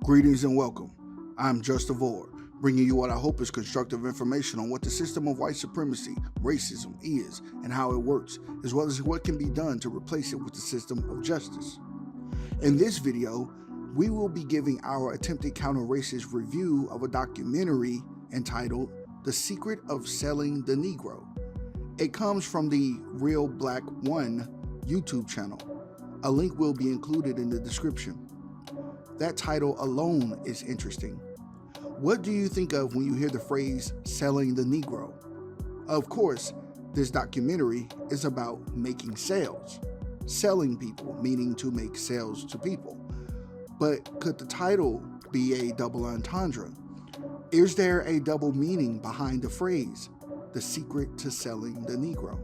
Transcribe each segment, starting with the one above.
Greetings and welcome. I'm JustaVOR, bringing you what I hope is constructive information on what the system of white supremacy, racism is, and how it works, as well as what can be done to replace it with the system of justice. In this video, we will be giving our attempted counter-racist review of a documentary entitled The Secret of Selling the Negro. It comes from the Real Black One YouTube channel. A link will be included in the description. That title alone is interesting. What do you think of when you hear the phrase selling the Negro? Of course, this documentary is about making sales. Selling people, meaning to make sales to people. But could the title be a double entendre? Is there a double meaning behind the phrase, the secret to selling the Negro?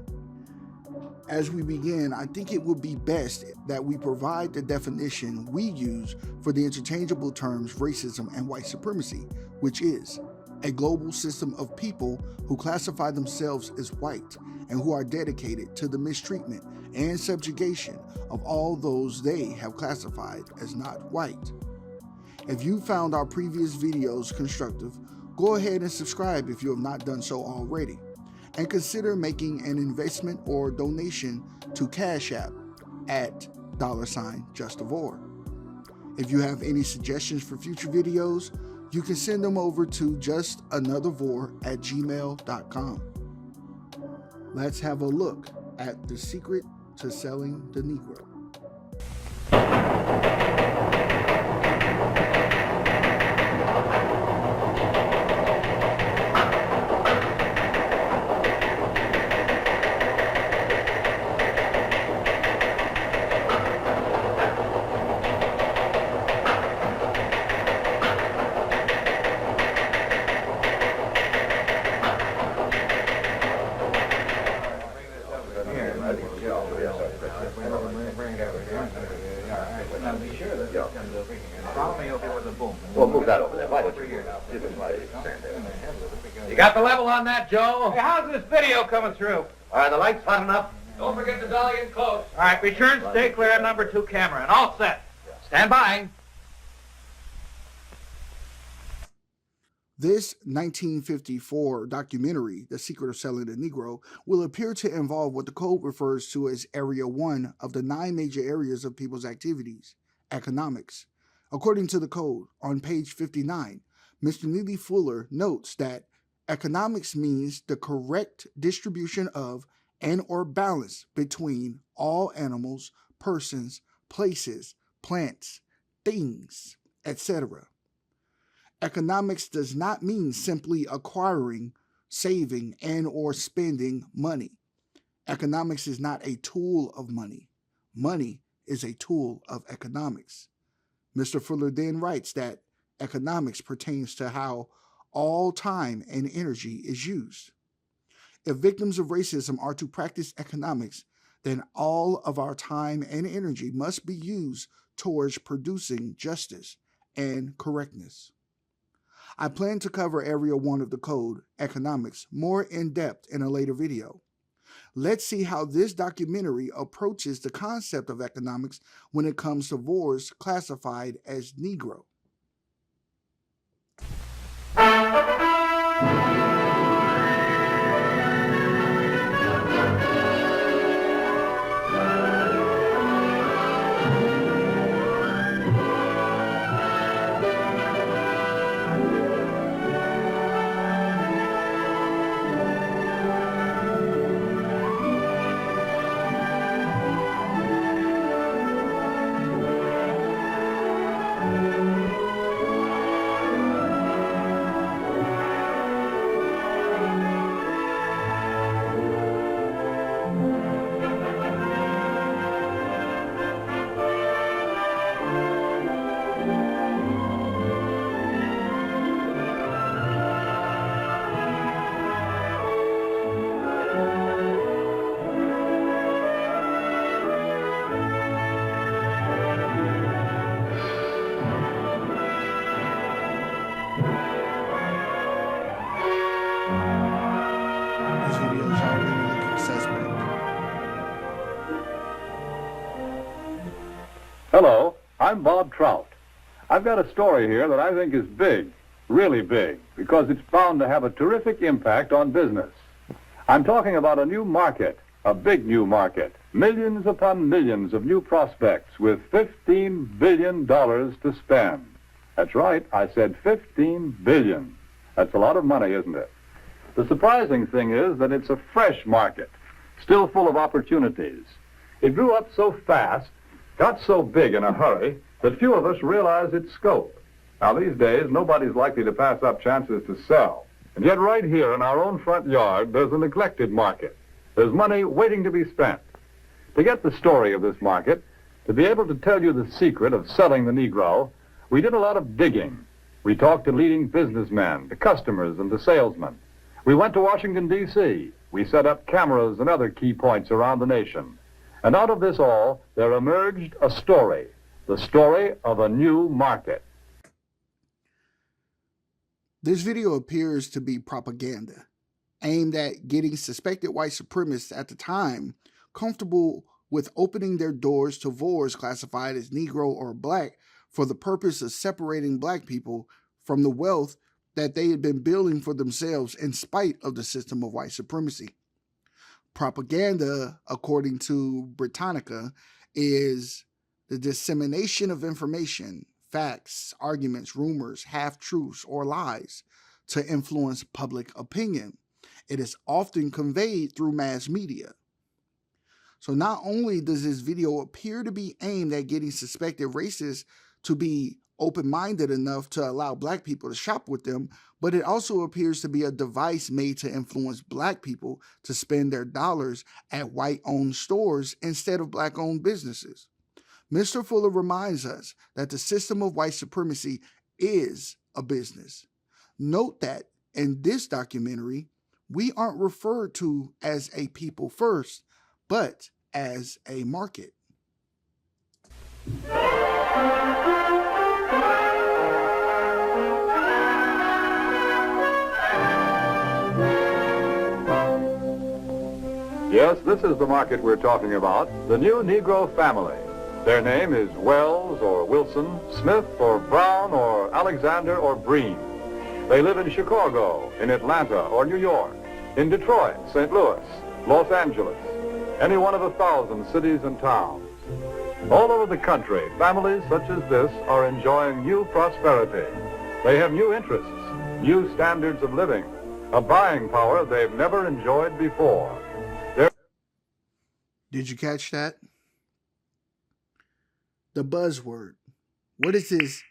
As we begin, I think it would be best that we provide the definition we use for the interchangeable terms racism and white supremacy, which is a global system of people who classify themselves as white and who are dedicated to the mistreatment and subjugation of all those they have classified as not white. If you found our previous videos constructive, go ahead and subscribe if you have not done so already. And consider making an investment or donation to CashApp at $JustaVOR. If you have any suggestions for future videos, you can send them over to justanothervor@gmail.com. Let's have a look at the secret to selling the Negro. Well, move that over there. Why don't you move that? You got the level on that, Joe? Hey, how's this video coming through? Are the lights hot enough? Don't forget the dolly and close. All right, return, stay clear, number 2 camera, and all set. Stand by. This 1954 documentary, The Secret of Selling the Negro, will appear to involve what the code refers to as Area 1 of the 9 major areas of people's activities, economics. According to the code, on page 59, Mr. Neely Fuller notes that economics means the correct distribution of and or balance between all animals, persons, places, plants, things, etc. Economics does not mean simply acquiring, saving, and or spending money. Economics is not a tool of money. Money is a tool of economics. Mr. Fuller then writes that economics pertains to how all time and energy is used. If victims of racism are to practice economics, then all of our time and energy must be used towards producing justice and correctness. I plan to cover Area 1 of the code, economics, more in depth in a later video. Let's see how this documentary approaches the concept of economics when it comes to VORs classified as Negro. Hello, I'm Bob Trout. I've got a story here that I think is big, really big, because it's bound to have a terrific impact on business. I'm talking about a new market, a big new market, millions upon millions of new prospects with $15 billion to spend. That's right, I said $15 billion. That's a lot of money, isn't it? The surprising thing is that it's a fresh market, still full of opportunities. It grew up so fast, got so big in a hurry, that few of us realize its scope. Now, these days, nobody's likely to pass up chances to sell. And yet right here in our own front yard, there's a neglected market. There's money waiting to be spent. To get the story of this market, to be able to tell you the secret of selling the Negro, we did a lot of digging. We talked to leading businessmen, to customers, and to salesmen. We went to Washington, D.C. We set up cameras and other key points around the nation. And out of this all, there emerged a story, the story of a new market. This video appears to be propaganda, aimed at getting suspected white supremacists at the time comfortable with opening their doors to VORs classified as Negro or Black for the purpose of separating Black people from the wealth that they had been building for themselves in spite of the system of white supremacy. Propaganda, according to Britannica, is the dissemination of information, facts, arguments, rumors, half-truths, or lies to influence public opinion. It is often conveyed through mass media. So not only does this video appear to be aimed at getting suspected racists to be open-minded enough to allow Black people to shop with them, but it also appears to be a device made to influence Black people to spend their dollars at white-owned stores instead of Black-owned businesses. Mr. Fuller reminds us that the system of white supremacy is a business. Note that in this documentary, we aren't referred to as a people first, but as a market. Yes, this is the market we're talking about, the new Negro family. Their name is Wells or Wilson, Smith or Brown or Alexander or Breen. They live in Chicago, in Atlanta or New York, in Detroit, St. Louis, Los Angeles, any one of 1,000 cities and towns. All over the country, families such as this are enjoying new prosperity. They have new interests, new standards of living, a buying power they've never enjoyed before. Did you catch that? The buzzword. What is this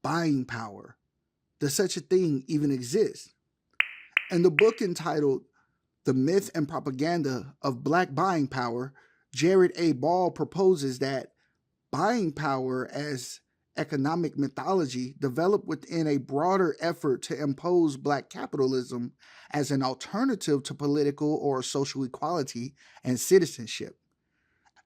buying power? Does such a thing even exist? In the book entitled The Myth and Propaganda of Black Buying Power, Jared A. Ball proposes that buying power as economic mythology developed within a broader effort to impose Black capitalism as an alternative to political or social equality and citizenship.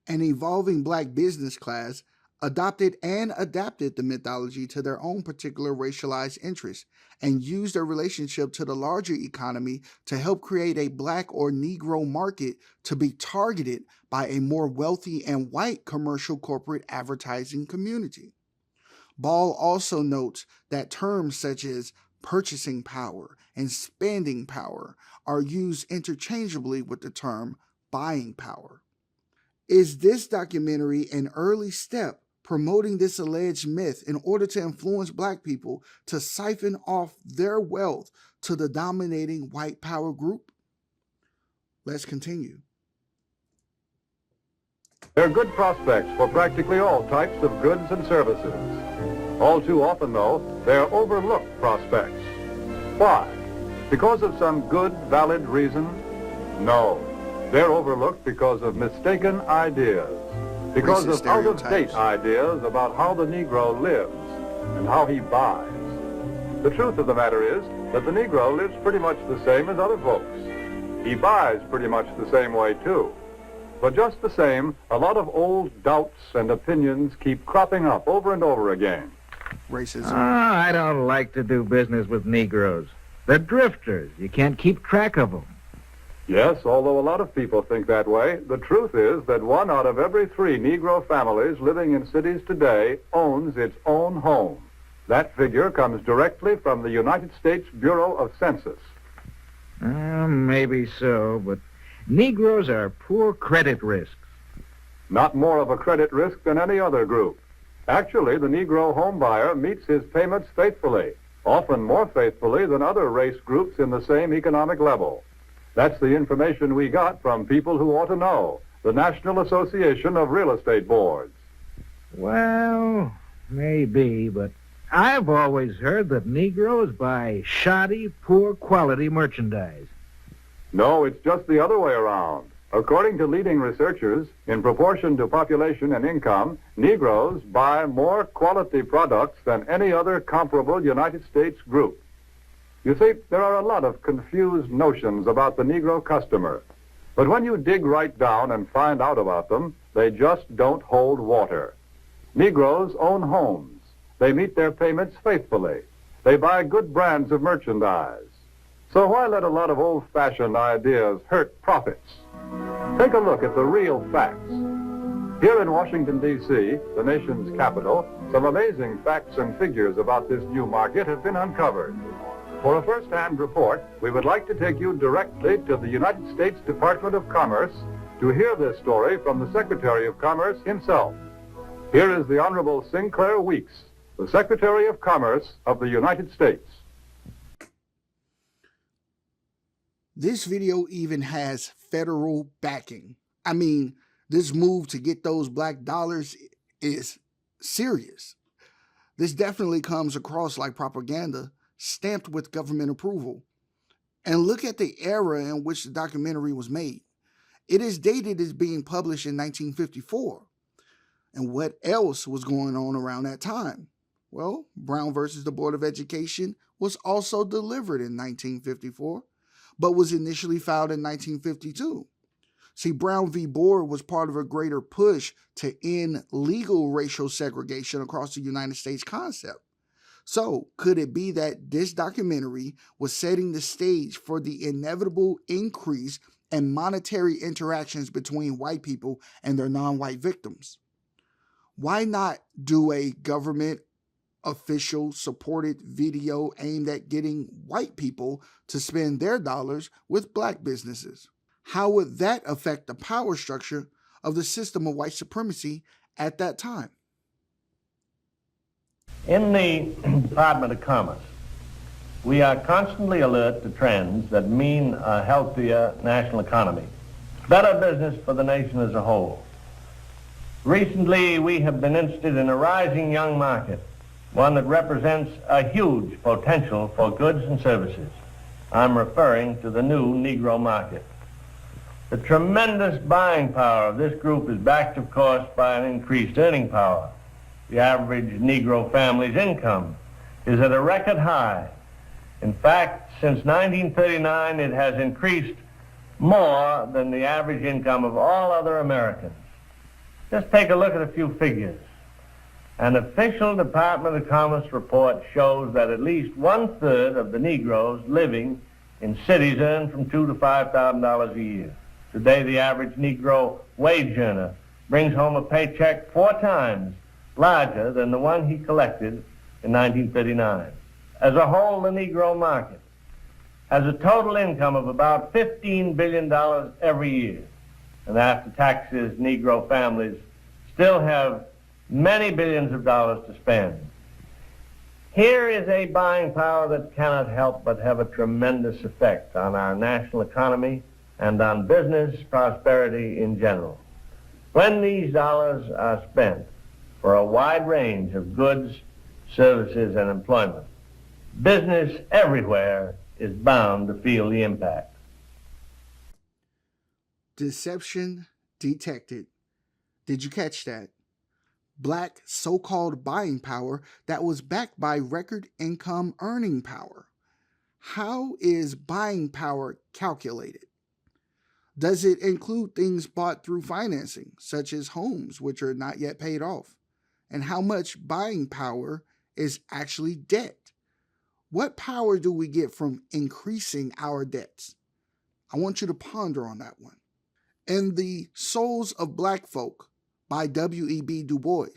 An evolving Black business class adopted and adapted the mythology to their own particular racialized interests and used their relationship to the larger economy to help create a Black or Negro market to be targeted by a more wealthy and white commercial corporate advertising community. Ball also notes that terms such as purchasing power and spending power are used interchangeably with the term buying power. Is this documentary an early step promoting this alleged myth in order to influence Black people to siphon off their wealth to the dominating white power group? Let's continue. There are good prospects for practically all types of goods and services. All too often, though, they're overlooked prospects. Why? Because of some good, valid reason? No. They're overlooked because of mistaken ideas, because of out-of-date ideas about how the Negro lives and how he buys. The truth of the matter is that the Negro lives pretty much the same as other folks. He buys pretty much the same way, too. But just the same, a lot of old doubts and opinions keep cropping up over and over again. Racism. I don't like to do business with Negroes. They're drifters. You can't keep track of them. Yes, although a lot of people think that way, the truth is that 1 out of every 3 Negro families living in cities today owns its own home. That figure comes directly from the United States Bureau of Census. Maybe so, but Negroes are poor credit risks. Not more of a credit risk than any other group. Actually, the Negro homebuyer meets his payments faithfully, often more faithfully than other race groups in the same economic level. That's the information we got from people who ought to know, the National Association of Real Estate Boards. Well, maybe, but I've always heard that Negroes buy shoddy, poor-quality merchandise. No, it's just the other way around. According to leading researchers, in proportion to population and income, Negroes buy more quality products than any other comparable United States group. You see, there are a lot of confused notions about the Negro customer. But when you dig right down and find out about them, they just don't hold water. Negroes own homes. They meet their payments faithfully. They buy good brands of merchandise. So why let a lot of old-fashioned ideas hurt profits? Take a look at the real facts. Here in Washington, D.C., the nation's capital, some amazing facts and figures about this new market have been uncovered. For a first-hand report, we would like to take you directly to the United States Department of Commerce to hear this story from the Secretary of Commerce himself. Here is the Honorable Sinclair Weeks, the Secretary of Commerce of the United States. This video even has federal backing. I mean, this move to get those black dollars is serious. This definitely comes across like propaganda, stamped with government approval. And look at the era in which the documentary was made. It is dated as being published in 1954. And what else was going on around that time? Well, Brown versus the Board of Education was also delivered in 1954, but was initially filed in 1952. See, Brown v. Board was part of a greater push to end legal racial segregation across the United States concept. So, could it be that this documentary was setting the stage for the inevitable increase in monetary interactions between white people and their non-white victims? Why not do a government official supported video aimed at getting white people to spend their dollars with black businesses? How would that affect the power structure of the system of white supremacy at that time? In the Department of Commerce, we are constantly alert to trends that mean a healthier national economy, better business for the nation as a whole. Recently, we have been interested in a rising young market, one that represents a huge potential for goods and services. I'm referring to the new Negro market. The tremendous buying power of this group is backed, of course, by an increased earning power. The average Negro family's income is at a record high. In fact, since 1939, it has increased more than the average income of all other Americans. Just take a look at a few figures. An official Department of Commerce report shows that at least 1/3 of the Negroes living in cities earn from $2,000 to $5,000 a year. Today, the average Negro wage earner brings home a paycheck 4 times larger than the one he collected in 1939. As a whole, the Negro market has a total income of about $15 billion every year. And after taxes, Negro families still have many billions of dollars to spend. Here is a buying power that cannot help but have a tremendous effect on our national economy and on business prosperity in general. When these dollars are spent for a wide range of goods, services, and employment, business everywhere is bound to feel the impact. Deception detected. Did you catch that? Black so-called buying power that was backed by record income earning power. How is buying power calculated? Does it include things bought through financing, such as homes, which are not yet paid off? And how much buying power is actually debt? What power do we get from increasing our debts? I want you to ponder on that one. In The Souls of Black Folk by W.E.B. Du Bois,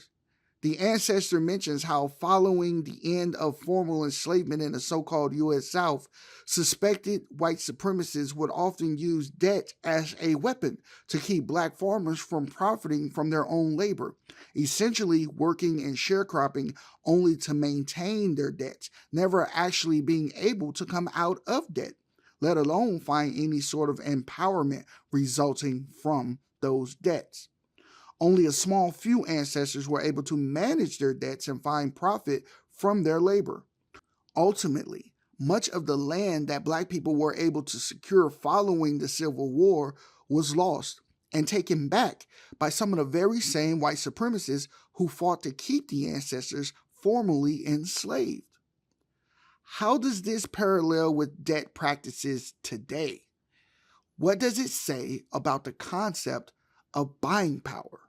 the ancestor mentions how following the end of formal enslavement in the so-called U.S. South, suspected white supremacists would often use debt as a weapon to keep black farmers from profiting from their own labor, essentially working and sharecropping only to maintain their debts, never actually being able to come out of debt, let alone find any sort of empowerment resulting from those debts. Only a small few ancestors were able to manage their debts and find profit from their labor. Ultimately, much of the land that black people were able to secure following the Civil War was lost and taken back by some of the very same white supremacists who fought to keep the ancestors formerly enslaved. How does this parallel with debt practices today? What does it say about the concept of buying power?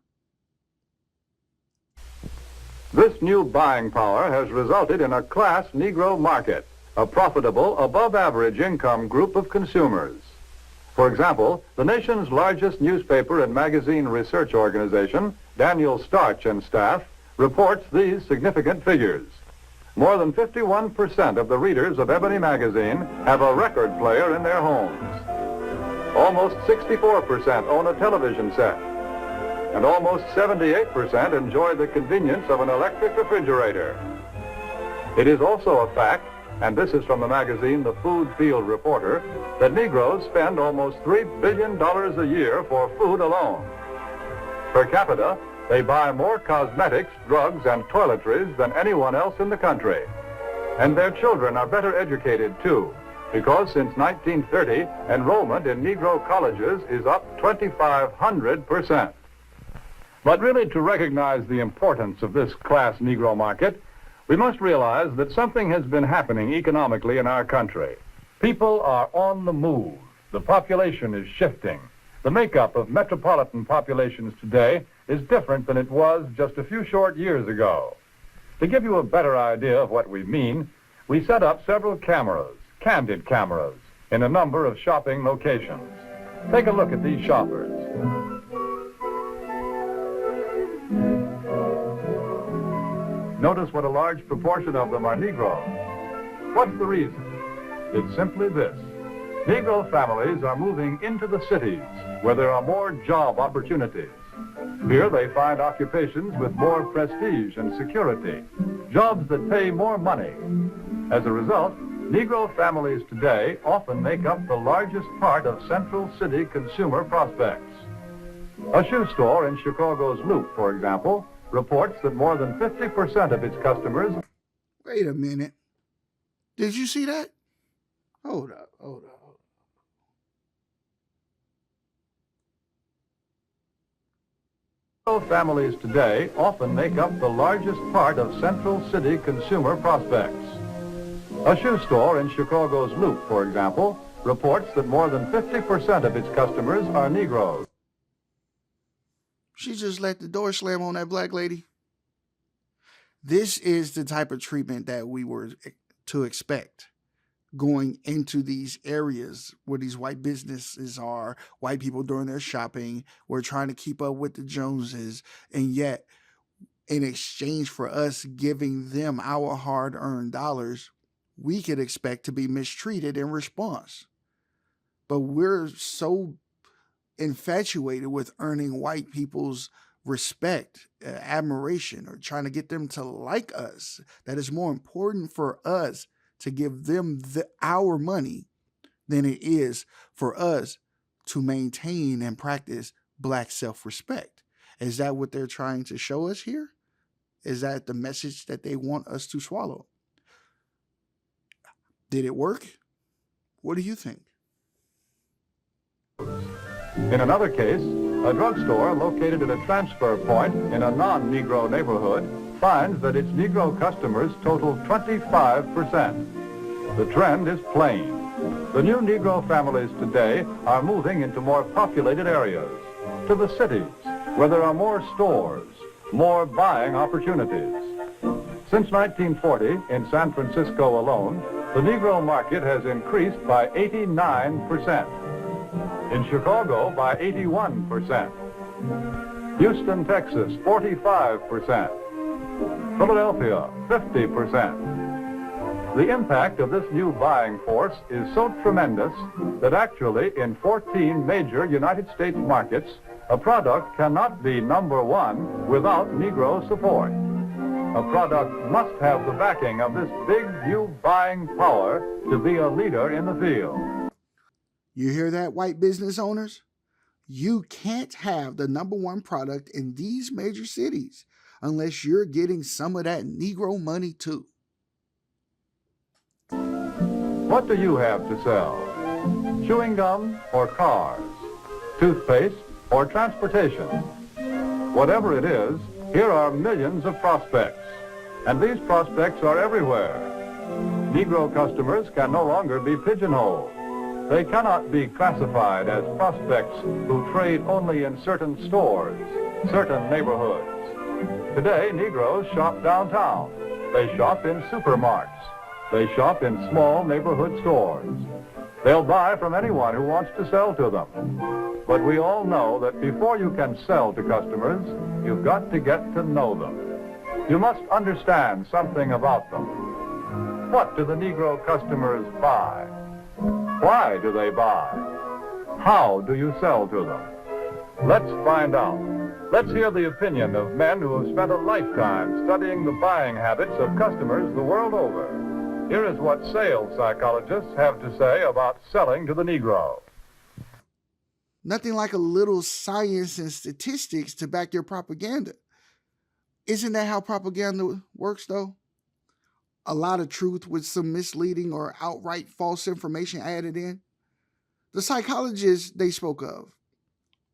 This new buying power has resulted in a class Negro market, a profitable, above-average income group of consumers. For example, the nation's largest newspaper and magazine research organization, Daniel Starch and Staff, reports these significant figures. More than 51% of the readers of Ebony magazine have a record player in their homes. Almost 64% own a television set. And almost 78% enjoy the convenience of an electric refrigerator. It is also a fact, and this is from the magazine The Food Field Reporter, that Negroes spend almost $3 billion a year for food alone. Per capita, they buy more cosmetics, drugs, and toiletries than anyone else in the country. And their children are better educated, too, because since 1930, enrollment in Negro colleges is up 2,500%. But really, to recognize the importance of this class Negro market, we must realize that something has been happening economically in our country. People are on the move. The population is shifting. The makeup of metropolitan populations today is different than it was just a few short years ago. To give you a better idea of what we mean, we set up several cameras, candid cameras, in a number of shopping locations. Take a look at these shoppers. Notice what a large proportion of them are Negroes. What's the reason? It's simply this. Negro families are moving into the cities where there are more job opportunities. Here they find occupations with more prestige and security, jobs that pay more money. As a result, Negro families today often make up the largest part of Central City consumer prospects. A shoe store in Chicago's Loop, for example, reports that more than 50% of its customers... Wait a minute. Did you see that? Hold up. Families today often make up the largest part of Central City consumer prospects. A shoe store in Chicago's Loop, for example, reports that more than 50% of its customers are Negroes. She just let the door slam on that black lady. This is the type of treatment that we were to expect going into these areas where these white businesses are, white people doing their shopping. We're trying to keep up with the Joneses. And yet, in exchange for us giving them our hard-earned dollars, we could expect to be mistreated in response. But we're so infatuated with earning white people's respect, admiration, or trying to get them to like us, that it's more important for us to give them our money than it is for us to maintain and practice black self-respect. Is that what they're trying to show us here? Is that the message that they want us to swallow? Did it work? What do you think? In another case, a drugstore located at a transfer point in a non-Negro neighborhood finds that its Negro customers total 25%. The trend is plain. The new Negro families today are moving into more populated areas, to the cities, where there are more stores, more buying opportunities. Since 1940, in San Francisco alone, the Negro market has increased by 89%. In Chicago, by 81%. Houston, Texas, 45%. Philadelphia, 50%. The impact of this new buying force is so tremendous that actually in 14 major United States markets, a product cannot be number one without Negro support. A product must have the backing of this big new buying power to be a leader in the field. You hear that, white business owners? You can't have the number one product in these major cities unless you're getting some of that Negro money too. What do you have to sell? Chewing gum or cars? Toothpaste or transportation? Whatever it is, here are millions of prospects. And these prospects are everywhere. Negro customers can no longer be pigeonholed. They cannot be classified as prospects who trade only in certain stores, certain neighborhoods. Today, Negroes shop downtown. They shop in supermarkets. They shop in small neighborhood stores. They'll buy from anyone who wants to sell to them. But we all know that before you can sell to customers, you've got to get to know them. You must understand something about them. What do the Negro customers buy? Why do they buy? How do you sell to them? Let's find out. Let's hear the opinion of men who have spent a lifetime studying the buying habits of customers the world over. Here is what sales psychologists have to say about selling to the Negro. Nothing like a little science and statistics to back your propaganda. Isn't that how propaganda works, though? A lot of truth with some misleading or outright false information added in. The psychologists they spoke of,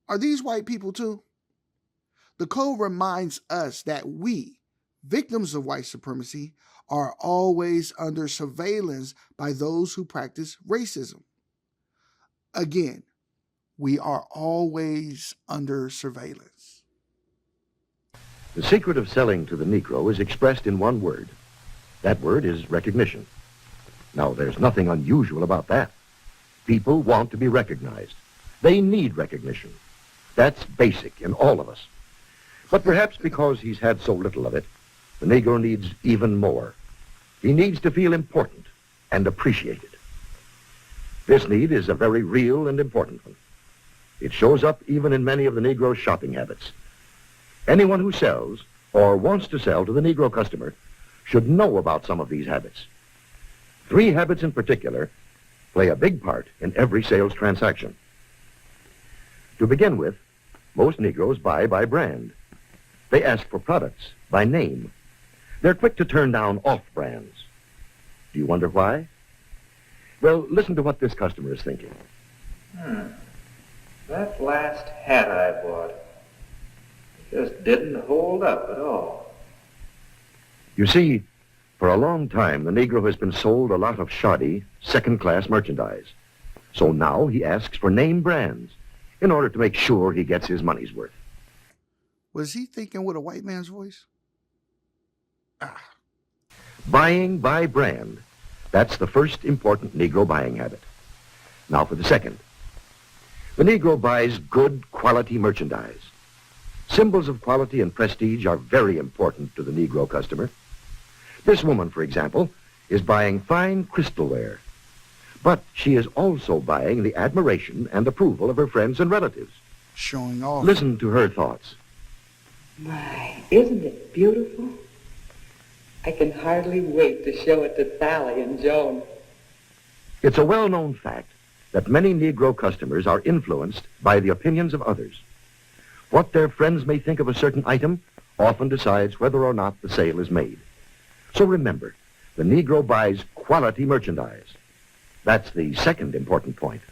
are these white people too? The code reminds us that we, victims of white supremacy, are always under surveillance by those who practice racism. Again, we are always under surveillance. The secret of selling to the Negro is expressed in one word. That word is recognition. Now, there's nothing unusual about that. People want to be recognized. They need recognition. That's basic in all of us. But perhaps because he's had so little of it, the Negro needs even more. He needs to feel important and appreciated. This need is a very real and important one. It shows up even in many of the Negro's shopping habits. Anyone who sells or wants to sell to the Negro customer should know about some of these habits. 3 habits in particular play a big part in every sales transaction. To begin with, most Negroes buy by brand. They ask for products by name. They're quick to turn down off-brands. Do you wonder why? Well, listen to what this customer is thinking. That last hat I bought just didn't hold up at all. You see, for a long time, the Negro has been sold a lot of shoddy, second-class merchandise. So now he asks for name brands in order to make sure he gets his money's worth. Was he thinking with a white man's voice? Buying by brand. That's the first important Negro buying habit. Now for the second. The Negro buys good quality merchandise. Symbols of quality and prestige are very important to the Negro customer. This woman, for example, is buying fine crystalware. But she is also buying the admiration and approval of her friends and relatives. Showing off. Listen to her thoughts. My, isn't it beautiful? I can hardly wait to show it to Sally and Joan. It's a well-known fact that many Negro customers are influenced by the opinions of others. What their friends may think of a certain item often decides whether or not the sale is made. So remember, the Negro buys quality merchandise. That's the second important point.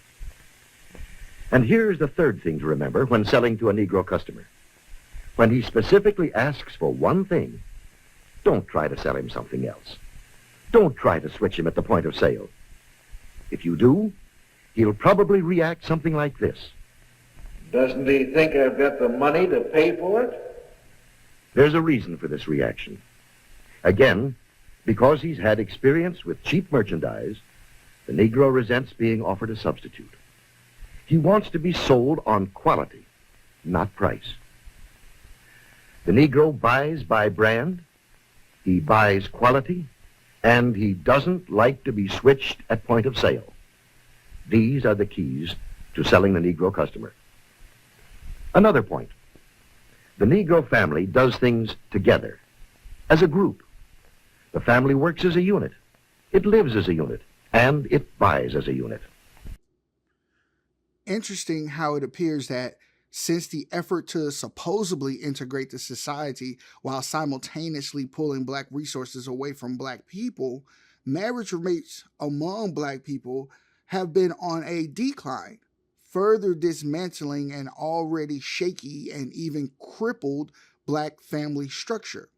And here's the third thing to remember when selling to a Negro customer. When he specifically asks for one thing, don't try to sell him something else. Don't try to switch him at the point of sale. If you do, he'll probably react something like this. Doesn't he think I've got the money to pay for it? There's a reason for this reaction. Again, because he's had experience with cheap merchandise, the Negro resents being offered a substitute. He wants to be sold on quality, not price. The Negro buys by brand, he buys quality, and he doesn't like to be switched at point of sale. These are the keys to selling the Negro customer. Another point. The Negro family does things together, as a group. The family works as a unit. It lives as a unit, and it buys as a unit. Interesting how it appears that since the effort to supposedly integrate the society while simultaneously pulling black resources away from black people, marriage rates among black people have been on a decline, further dismantling an already shaky and even crippled black family structure.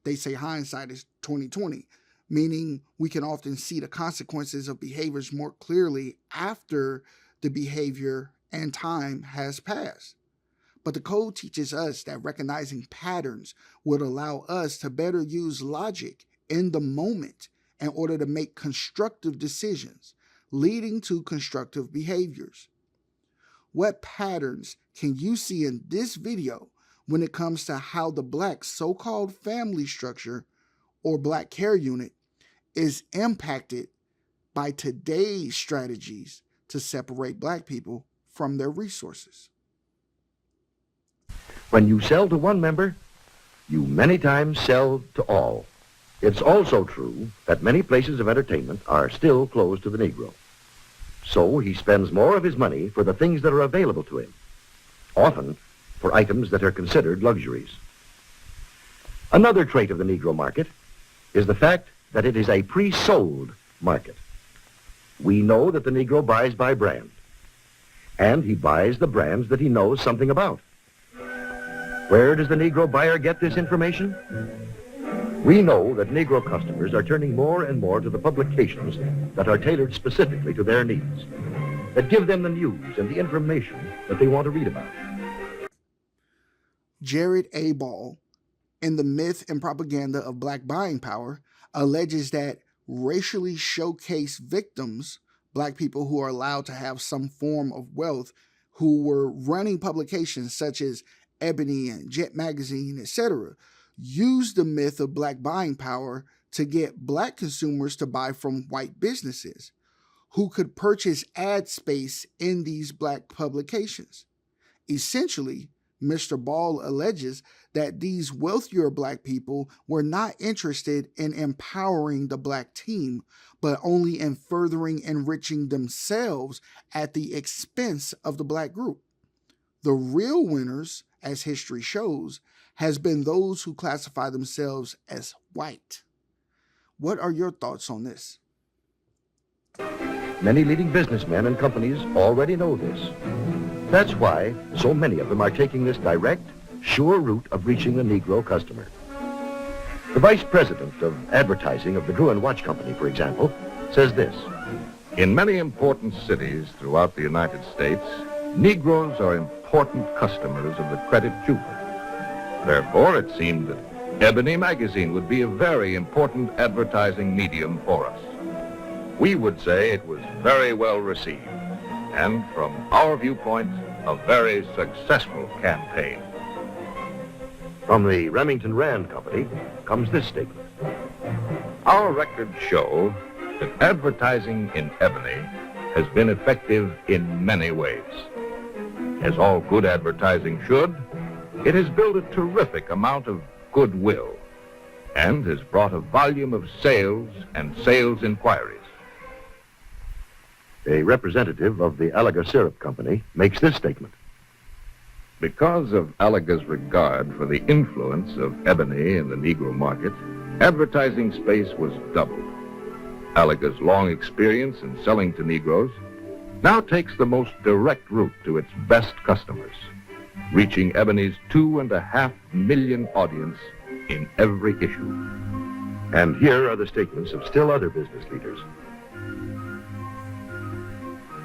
They say hindsight is 20/20, meaning we can often see the consequences of behaviors more clearly after the behavior and time has passed. But the code teaches us that recognizing patterns would allow us to better use logic in the moment in order to make constructive decisions, leading to constructive behaviors. What patterns can you see in this video when it comes to how the black so-called family structure or black care unit is impacted by today's strategies to separate black people from their resources? When you sell to one member, you many times sell to all. It's also true that many places of entertainment are still closed to the Negro. So he spends more of his money for the things that are available to him, often for items that are considered luxuries. Another trait of the Negro market is the fact that it is a pre-sold market. We know that the Negro buys by brand, and he buys the brands that he knows something about. Where does the Negro buyer get this information? We know that Negro customers are turning more and more to the publications that are tailored specifically to their needs, that give them the news and the information that they want to read about. Jared A. Ball, in The Myth and Propaganda of Black Buying Power, alleges that racially showcased victims, black people who are allowed to have some form of wealth, who were running publications such as Ebony and Jet Magazine, etc., used the myth of black buying power to get black consumers to buy from white businesses who could purchase ad space in these black publications. Essentially, Mr. Ball alleges that these wealthier black people were not interested in empowering the black team, but only in furthering enriching themselves at the expense of the black group. The real winners, as history shows, has been those who classify themselves as white. What are your thoughts on this? Many leading businessmen and companies already know this. That's why so many of them are taking this direct, sure route of reaching the Negro customer. The vice president of advertising of the Drew & Watch Company, for example, says this. In many important cities throughout the United States, Negroes are important customers of the credit jeweler. Therefore, it seemed that Ebony magazine would be a very important advertising medium for us. We would say it was very well received, and from our viewpoint, a very successful campaign. From the Remington Rand Company comes this statement. Our records show that advertising in Ebony has been effective in many ways. As all good advertising should, it has built a terrific amount of goodwill and has brought a volume of sales and sales inquiries. A representative of the Alaga Syrup Company makes this statement. Because of Alaga's regard for the influence of Ebony in the Negro market, advertising space was doubled. Alaga's long experience in selling to Negroes now takes the most direct route to its best customers, reaching Ebony's 2.5 million audience in every issue. And here are the statements of still other business leaders.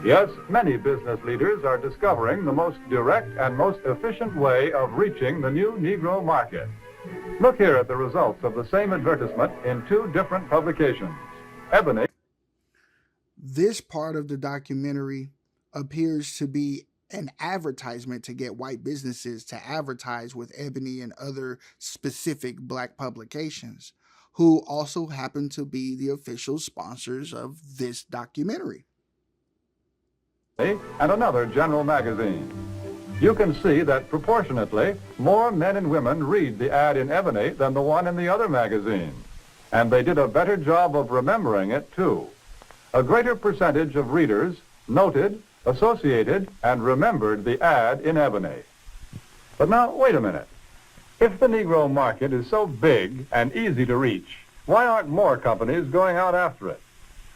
Yes, many business leaders are discovering the most direct and most efficient way of reaching the new Negro market. Look here at the results of the same advertisement in two different publications. Ebony. This part of the documentary appears to be an advertisement to get white businesses to advertise with Ebony and other specific black publications, who also happen to be the official sponsors of this documentary. And another general magazine. You can see that proportionately, more men and women read the ad in Ebony than the one in the other magazine. And they did a better job of remembering it, too. A greater percentage of readers noted, associated, and remembered the ad in Ebony. But now, wait a minute. If the Negro market is so big and easy to reach, why aren't more companies going out after it?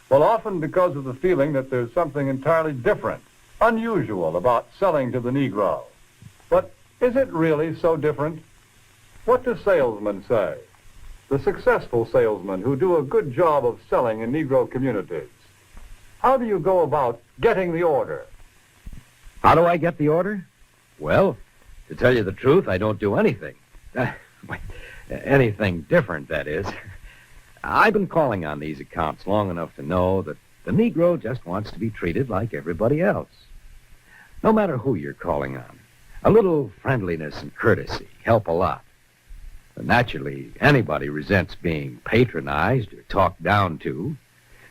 Well, often because of the feeling that there's something entirely different, unusual about selling to the Negro. But is it really so different? What do salesmen say? The successful salesmen who do a good job of selling in Negro communities. How do you go about getting the order? How do I get the order? Well, to tell you the truth, I don't do anything. Anything different, that is. I've been calling on these accounts long enough to know that the Negro just wants to be treated like everybody else. No matter who you're calling on, a little friendliness and courtesy help a lot. But naturally, anybody resents being patronized or talked down to.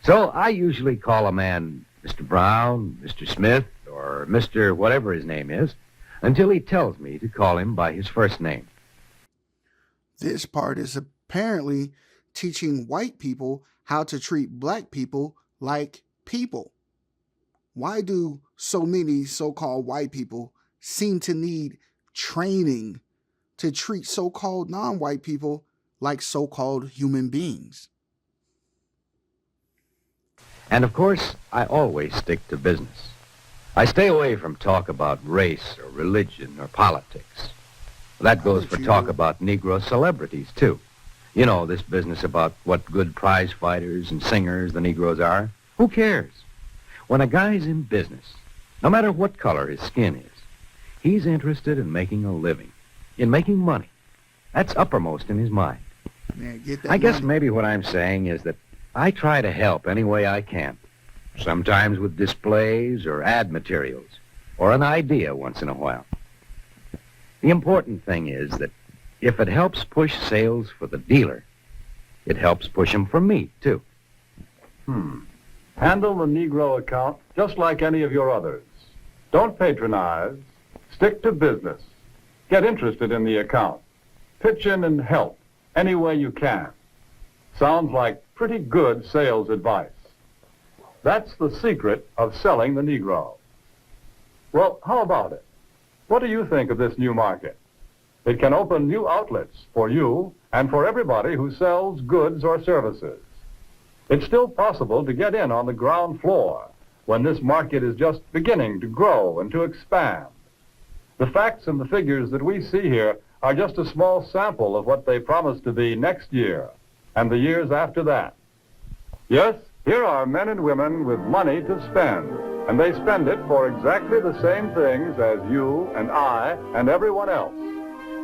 So I usually call a man Mr. Brown, Mr. Smith, or Mr. whatever his name is, until he tells me to call him by his first name. This part is apparently teaching white people how to treat black people like people. Why do so many so-called white people seem to need training to treat so-called non-white people like so-called human beings? And of course, I always stick to business. I stay away from talk about race or religion or politics. That goes for talk about Negro celebrities, too. You know, this business about what good prize fighters and singers the Negroes are. Who cares? When a guy's in business, no matter what color his skin is, he's interested in making a living, in making money. That's uppermost in his mind. Man, get that I guess money. maybe what I'm saying is that I try to help any way I can, sometimes with displays or ad materials, or an idea once in a while. The important thing is that if it helps push sales for the dealer, it helps push them for me, too. Handle the Negro account just like any of your others. Don't patronize. Stick to business. Get interested in the account. Pitch in and help any way you can. Sounds like pretty good sales advice. That's the secret of selling the Negro. Well, how about it? What do you think of this new market? It can open new outlets for you and for everybody who sells goods or services. It's still possible to get in on the ground floor when this market is just beginning to grow and to expand. The facts and the figures that we see here are just a small sample of what they promise to be next year and the years after that. Yes, here are men and women with money to spend, and they spend it for exactly the same things as you and I and everyone else.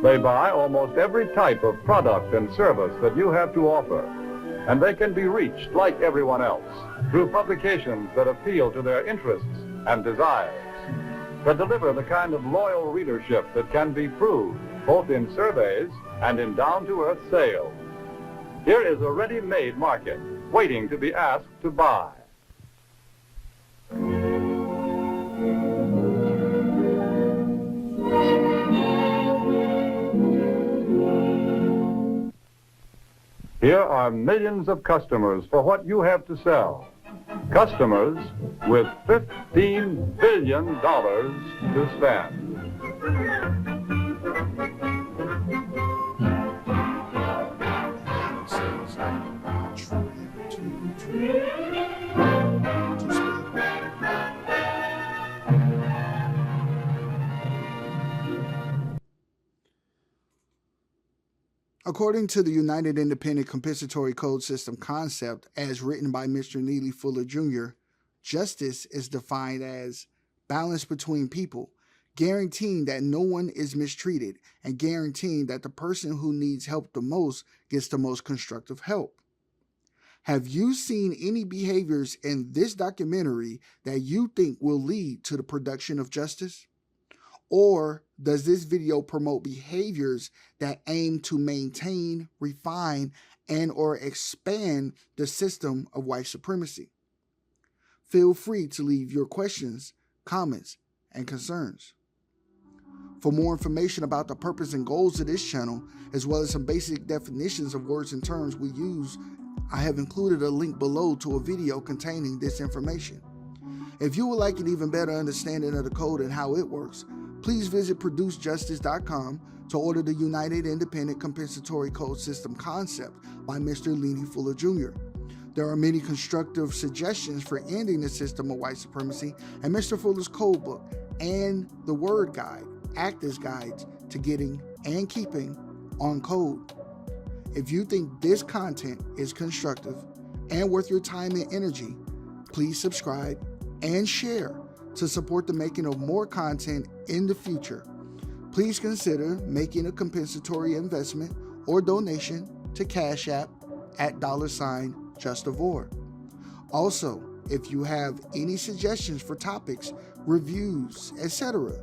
They buy almost every type of product and service that you have to offer, and they can be reached like everyone else through publications that appeal to their interests and desires, that deliver the kind of loyal readership that can be proved both in surveys and in down-to-earth sales. Here is a ready-made market waiting to be asked to buy. Here are millions of customers for what you have to sell. Customers with $15 billion to spend. According to the United Independent Compensatory Code System concept, as written by Mr. Neely Fuller Jr., justice is defined as balance between people, guaranteeing that no one is mistreated and guaranteeing that the person who needs help the most gets the most constructive help. Have you seen any behaviors in this documentary that you think will lead to the production of justice? Or does this video promote behaviors that aim to maintain, refine, and or expand the system of white supremacy? Feel free to leave your questions, comments, and concerns. For more information about the purpose and goals of this channel, as well as some basic definitions of words and terms we use, I have included a link below to a video containing this information. If you would like an even better understanding of the code and how it works, please visit producejustice.com to order the United Independent Compensatory Code System concept by Mr. Neely Fuller Jr. There are many constructive suggestions for ending the system of white supremacy, and Mr. Fuller's code book and the word guide act as guides to getting and keeping on code. If you think this content is constructive and worth your time and energy, please subscribe and share to support the making of more content in the future. Please consider making a compensatory investment or donation to CashApp at $JustaVOR. Also, if you have any suggestions for topics, reviews, etc.,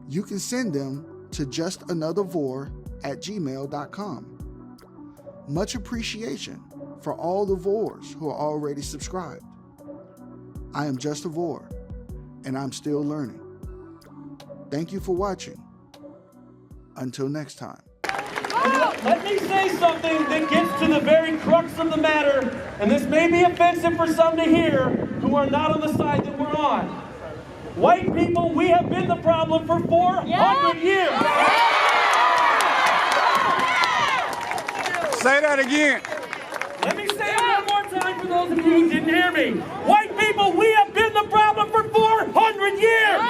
you can send them to justanothervor@gmail.com. Much appreciation for all the VORs who are already subscribed. I am JustaVOR, and I'm still learning. Thank you for watching. Until next time. Let me say something that gets to the very crux of the matter, and this may be offensive for some to hear who are not on the side that we're on. White people, we have been the problem for 400 years. Say that again. Let me say it one more time for those of you who didn't hear me. White people, we have been the problem for 400 years.